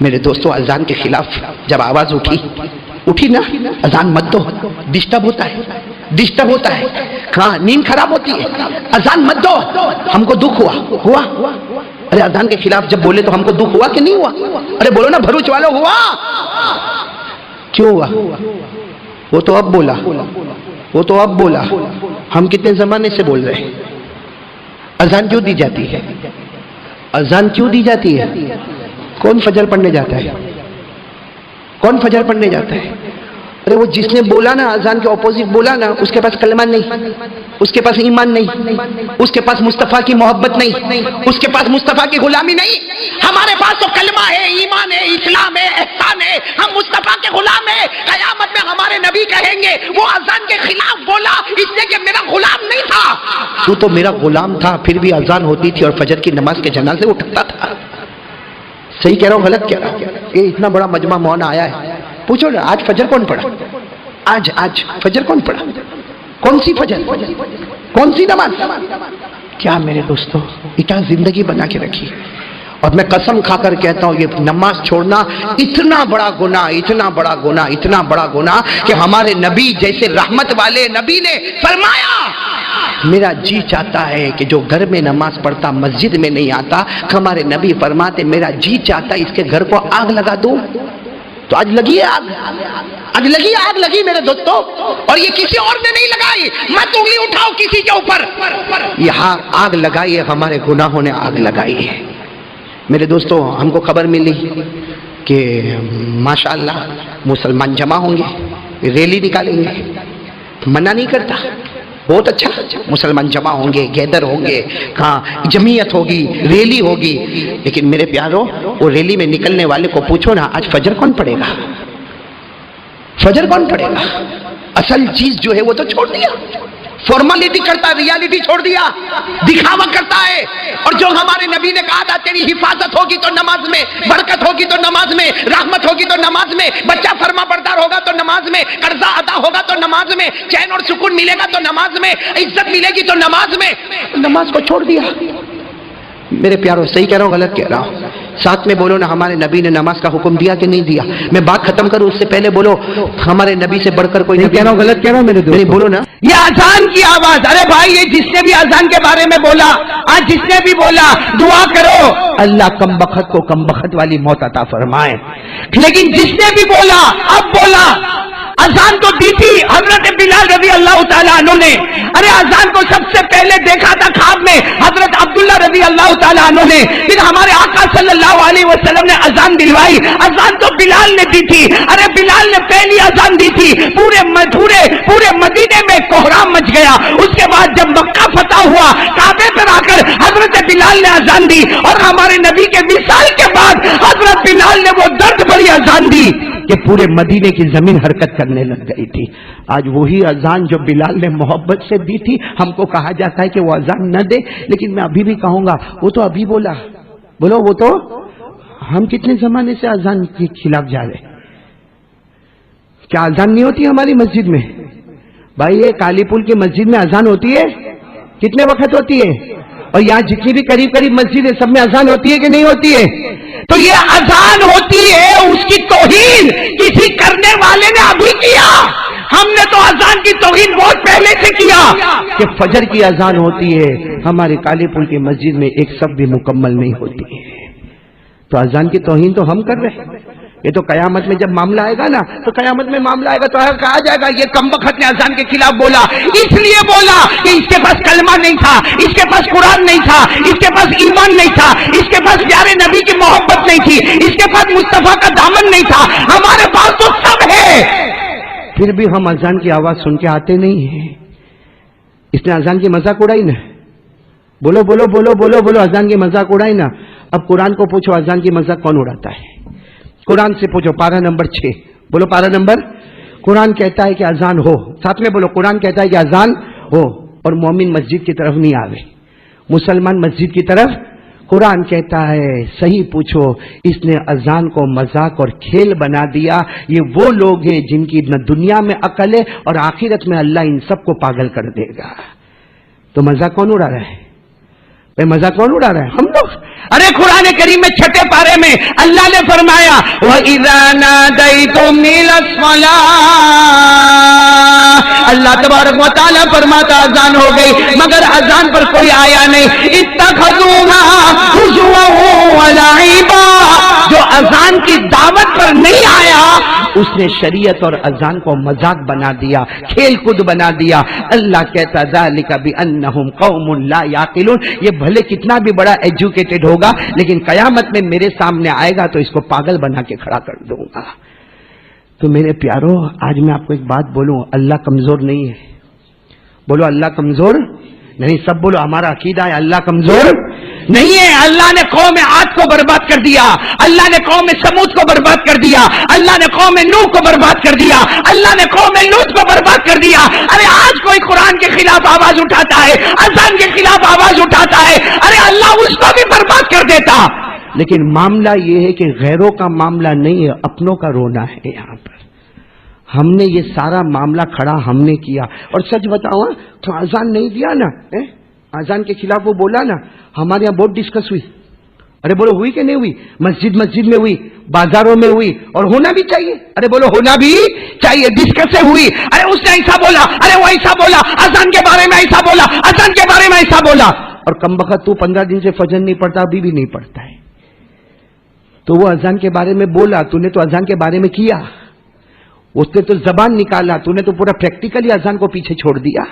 میرے دوستو اذان کے خلاف جب آواز اٹھی نا، اذان مت دو، ڈسٹرب ہوتا ہے، کہاں نیند خراب ہوتی ہے، اذان مت دو۔ ہم کو دکھ ہوا، ارے اذان کے خلاف جب بولے تو ہم کو دکھ ہوا کہ نہیں ہوا؟ ارے بولو نا بھروچ والوں، ہوا کیوں ہوا؟ وہ تو اب بولا، ہم کتنے زمانے سے بول رہے ہیں۔ اذان کیوں دی جاتی ہے؟ کون فجر پڑھنے جاتا ہے؟ ارے وہ جس نے بولا نا اذان کے اپوزٹ بولا نا، اس کے پاس کلمہ نہیں، اس کے پاس ایمان نہیں، اس کے پاس مصطفیٰ کی محبت نہیں، اس کے پاس مصطفیٰ کی غلامی نہیں۔ ہمارے پاس تو کلمہ ہے، ایمان ہے، اسلام ہے، احسان ہے، ہم مصطفیٰ کے غلام ہیں۔ قیامت میں ہمارے نبی کہیں گے وہ اذان کے خلاف بولا اس لیے کہ میرا غلام نہیں تھا۔ تو میرا غلام تھا، پھر بھی اذان ہوتی تھی اور فجر کی نماز کے جنازے اٹھتا تھا۔ صحیح کہہ رہا ہوں غلط کہہ رہا ہوں؟ یہ اتنا بڑا مجمع مونا آیا ہے، پوچھو نا آج فجر کون پڑھا؟ آج فجر کون پڑھا؟ کون سی فجر؟ کون سی نماز؟ کیا میرے دوستو اتنا زندگی بنا کے رکھی، اور میں قسم کھا کر کہتا ہوں یہ نماز چھوڑنا اتنا بڑا گناہ کہ ہمارے نبی جیسے رحمت والے نبی نے فرمایا، میرا جی چاہتا ہے کہ جو گھر میں نماز پڑھتا مسجد میں نہیں آتا، ہمارے نبی فرماتے میرا جی چاہتا ہے اس کے گھر کو آگ لگا دوں۔ تو آج لگی میرے دوستو، اور یہ کسی اور نے نہیں لگائی، مت انگلی اٹھاؤ کسی کے اوپر، یہاں آگ لگائی ہے، ہمارے گناہوں نے آگ لگائی ہے۔ میرے دوستو ہم کو خبر ملی کہ ماشاءاللہ مسلمان جمع ہوں گے، ریلی نکالیں گے، منع نہیں کرتا، بہت اچھا، مسلمان جمع ہوں گے، گیدر ہوں گے، کہاں جمعیت ہوگی، ریلی ہوگی، لیکن میرے پیارو وہ ریلی میں نکلنے والے کو پوچھو نا آج فجر کون پڑھے گا؟ اصل چیز جو ہے وہ تو چھوڑ دیا، فارمالٹی کرتا ہے، ریالٹی چھوڑ دیا، دکھاوا کرتا ہے۔ اور جو ہمارے نبی نے کہا تھا تیری حفاظت ہوگی تو نماز میں، برکت ہوگی تو نماز میں، رحمت ہوگی تو نماز میں، بچہ فرما بردار ہوگا تو نماز میں، قرضہ ادا ہوگا تو نماز میں، چین اور سکون ملے گا تو نماز میں، عزت ملے گی تو نماز میں، نماز کو چھوڑ دیا۔ میرے پیارو صحیح کہہ رہا ہوں غلط کہہ رہا ہوں؟ ساتھ میں بولو نا ہمارے نبی نے نماز کا حکم دیا کہ نہیں دیا؟ میں بات ختم کروں اس سے پہلے بولو ہمارے نبی سے بڑھ کر کوئی نہیں کہہ رہا ہوں غلط کہہ رہا ہوں؟ میرے دوست بولو نا یہ اذان کی آواز، ارے بھائی یہ جس نے بھی اذان کے بارے میں بولا، آج جس نے بھی بولا دعا کرو اللہ کم بخت کو کم بخت والی موت عطا فرمائے، لیکن جس نے بھی بولا اب بولا اذان تو دی تھی حضرت بلال رضی اللہ تعالیٰ عنہ نے، ارے اذان کو سب سے پہلے دیکھا تھا خواب میں حضرت عبداللہ رضی اللہ تعالیٰ عنہ نے، پھر ہمارے آقا صلی اللہ علیہ وسلم نے اذان دلوائی، اذان تو بلال نے دی تھی، ارے بلال نے پہلی اذان دی تھی، پورے مدینے میں کوہرام مچ گیا۔ اس کے بعد جب مکہ فتح ہوا کعبے پر آ کر حضرت بلال نے اذان دی، اور ہمارے نبی کے وصال کے بعد حضرت بلال نے وہ درد بھری اذان دی کہ پورے مدینے کی زمین حرکت کرنے لگ گئی تھی۔ آج وہی اذان جو بلال نے محبت سے دی تھی ہم کو کہا جاتا ہے کہ وہ اذان نہ دے، لیکن میں ابھی بھی کہوں گا وہ تو ابھی بولا، بولو وہ تو ہم کتنے زمانے سے اذان کے خلاف جا رہے؟ کیا اذان نہیں ہوتی ہماری مسجد میں؟ بھائی یہ کالی پل کی مسجد میں اذان ہوتی ہے؟ کتنے وقت ہوتی ہے؟ اور یہاں جتنی بھی قریب مسجد ہے سب میں اذان ہوتی ہے کہ نہیں ہوتی ہے؟ تو یہ اذان ہوتی ہے، اس کی توہین کسی کرنے والے نے ابھی کیا، ہم نے تو اذان کی توہین بہت پہلے سے کیا کہ فجر کی اذان ہوتی ہے ہمارے کالی پل کی مسجد میں ایک صف بھی مکمل نہیں ہوتی ہے، تو اذان کی توہین تو ہم کر رہے ہیں۔ یہ تو قیامت میں جب معاملہ آئے گا نا، تو قیامت میں معاملہ آئے گا تو کہا جائے گا یہ کم وقت نے اذان کے خلاف بولا، اس لیے بولا کہ اس کے پاس کلمہ نہیں تھا، اس کے پاس قرآن نہیں تھا، اس کے پاس ایمان نہیں تھا، اس کے پاس پیارے نبی کی محبت نہیں تھی، اس کے پاس مصطفیٰ کا دامن نہیں تھا، ہمارے پاس تو سب ہے، پھر بھی ہم اذان کی آواز سن کے آتے نہیں ہیں۔ اس نے اذان کی مذاق اڑائی نا، بولو بولو بولو بولو بولو اذان کی مذاق اڑائی نا۔ اب قرآن کو پوچھو اذان کی مذاق کون اڑاتا ہے؟ قرآن سے پوچھو، پارہ نمبر 6، بولو پارہ نمبر۔ قرآن کہتا ہے کہ اذان ہو، ساتھ میں بولو قرآن کہتا ہے کہ اذان ہو، اور مومن مسجد کی طرف نہیں آوے، مسلمان مسجد کی طرف۔ قرآن کہتا ہے صحیح پوچھو اس نے اذان کو مذاق اور کھیل بنا دیا، یہ وہ لوگ ہیں جن کی نہ دنیا میں عقل ہے اور آخرت میں اللہ ان سب کو پاگل کر دے گا۔ تو مذاق کون اڑا رہا ہے؟ مزہ کون اڑا رہا ہے؟ ہم لوگ. ارے قرآن کریم میں چھٹے پارے میں اللہ نے فرمایا وَإِذَا نَادَيْتُمْ إِلَى الصَّلَاةِ، اللہ تبارک و تعالیٰ فرماتا اذان ہو گئی مگر اذان پر کوئی آیا نہیں. اتخذوها هزوا ولعبا، جو اذان کی دعوت پر نہیں آیا اس نے شریعت اور اذان کو مذاق بنا دیا، کھیل کود بنا دیا. اللہ کہتا ذالک بانہم قوم لا یعقلون، یہ بھلے کتنا بھی بڑا ایجوکیٹڈ ہوگا لیکن قیامت میں میرے سامنے آئے گا تو اس کو پاگل بنا کے کھڑا کر دوں گا. تو میرے پیارو آج میں آپ کو ایک بات بولوں، اللہ کمزور نہیں ہے. بولو اللہ کمزور نہیں. سب بولو ہمارا عقیدہ ہے اللہ کمزور نہیں ہے. اللہ نے قوم عاد کو برباد کر دیا، اللہ نے قوم سمود کو برباد کر دیا، اللہ نے قوم نوح کو برباد کر دیا، اللہ نے قوم لوط کو برباد کر دیا. ارے آج کوئی قرآن کے خلاف آواز اٹھاتا ہے، اذان کے خلاف آواز اٹھاتا ہے، ارے اللہ اس کو بھی برباد کر دیتا. لیکن معاملہ یہ ہے کہ غیروں کا معاملہ نہیں ہے، اپنوں کا رونا ہے. یہاں پر ہم نے یہ سارا معاملہ کھڑا ہم نے کیا. اور سچ بتاؤ تو اذان نہیں دیا نا، اذان کے خلاف وہ بولا نا، ہمارے یہاں بہت ڈسکس ہوئی. ارے بولو ہوئی کہ نہیں ہوئی؟ مسجد میں ہوئی، بازاروں میں ہوئی، اور ہونا بھی چاہیے. ارے بولو ہونا بھی چاہیے. ڈسکس ہوئی، ارے اس نے ایسا بولا، ارے وہ ایسا بولا، اذان کے بارے میں ایسا بولا، اذان کے بارے میں ایسا بولا. اور کم بخت تو 15 دن سے فجر نہیں پڑتا، ابھی بھی نہیں پڑتا ہے. تو وہ اذان کے بارے میں بولا، تو نے تو اذان کے بارے میں کیا، اس نے تو زبان نکالا، تو نے تو پورا پریکٹیکلی اذان کو پیچھے چھوڑ دیا.